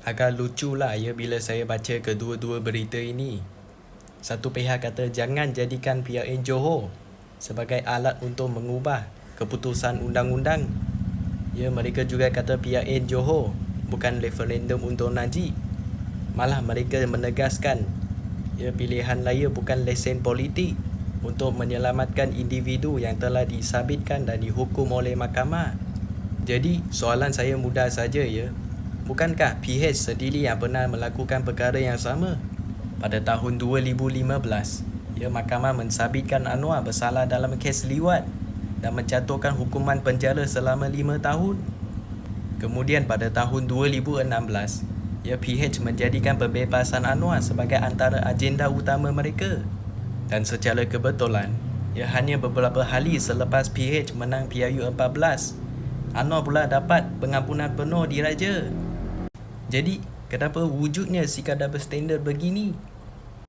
Agak lucu lah ya bila saya baca kedua-dua berita ini. Satu pihak kata jangan jadikan PRN Johor sebagai alat untuk mengubah keputusan undang-undang. Ya, mereka juga kata PRN Johor bukan referendum untuk Najib. Malah mereka menegaskan pilihan raya bukan lesen politik untuk menyelamatkan individu yang telah disabitkan dan dihukum oleh mahkamah. Jadi soalan saya mudah saja ya. Bukankah PH sendiri yang pernah melakukan perkara yang sama? Pada tahun 2015, mahkamah mensabitkan Anwar bersalah dalam kes liwat dan menjatuhkan hukuman penjara selama 5 tahun. Kemudian pada tahun 2016, PH menjadikan pembebasan Anwar sebagai antara agenda utama mereka. Dan secara kebetulan, hanya beberapa hari selepas PH menang PRU14, Anwar pula dapat pengampunan penuh diraja. Jadi, kenapa wujudnya sikap double standard begini?